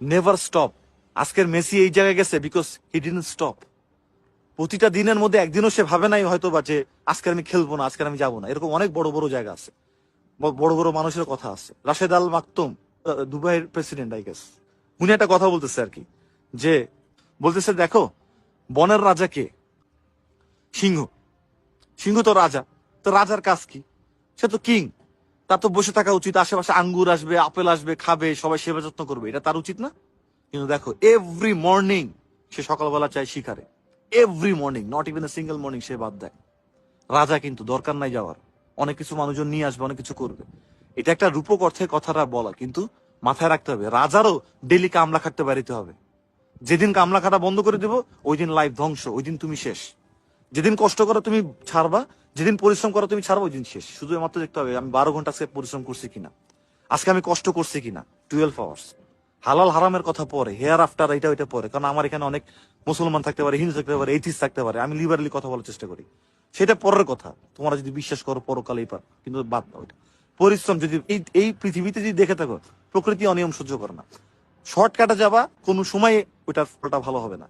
Never stop. আজকের Messi এই জায়গায় গেছে বিকজ হি ডিডন্ট স্টপ। প্রতিটা দিনের মধ্যে একদিনও সে ভাবে নাই হয়তো বা যে আজকে আমি খেলবো না, আজকে আমি যাবো না। এরকম অনেক বড় বড় জায়গা আছে, বড় বড় মানুষের কথা আছে। রাশেদ আল মাকতুম, দুবাইয়ের প্রেসিডেন্ট আই গেস, উনি একটা কথা বলতেছে আর কি, যে বলতেছে দেখো বনের রাজা কে? সিংহ। সিংহ তো রাজা, তো রাজার কাজ কি? সে তো কিং। তার তো বসে থাকা উচিত, আশেপাশে আঙ্গুর আসবে, আপেল আসবে, খাবে, সবাই সেবা যত্ন করবে, এটা তার উচিত না? কিন্তু দেখো এভরি মর্নিং সে সকালবেলা চায় শিকারে, every morning, not even a single morning সে বাদ দেয়। রাজা কিন্তু দরকার নাই যাওয়ার, অনেক কিছু মানুষজন নিয়ে আসবে, অনেক কিছু করবে। এটা একটা রূপক অর্থে কথাটা বলা, কিন্তু মাথায় রাখতে হবে রাজারও ডেলি কামলা খাটতে বাড়িতে হবে। যেদিন কামলা খাটা বন্ধ করে দিব ওই দিন লাইফ ধ্বংস, ওই দিন তুমি শেষ। যেদিন কষ্ট করো তুমি ছাড়বা, যেদিন পরিশ্রম করো তুমি ছাড়বা, ওই দিন শেষ। শুধু মাত্র দেখতে হবে আমি 12 ঘন্টা আজকে পরিশ্রম করছি কিনা, আজকে আমি কষ্ট করছি কিনা, 12 আওয়ার্স। হালাল হারামের কথা পরে, হেয়ার আফটার এটা ওইটা পরে, কারণ আমার এখানে অনেক মুসলমান থাকতে পারে, হিন্দু থাকতে পারে, এইথিস্ট থাকতে পারে, আমি লিবারালি কথা বলার চেষ্টা করি, সেটা পরের কথা। তোমরা যদি বিশ্বাস করো পরকালেই পার, কিন্তু বাদ দাও এটা। পরিশ্রম যদি এই এই পৃথিবীতে যদি দেখে থাকো, প্রকৃতি অনিয়ম সহ্য করে না। শর্টকাটে যাবা, কোনো সময় ওইটার ফলটা ভালো হবে না।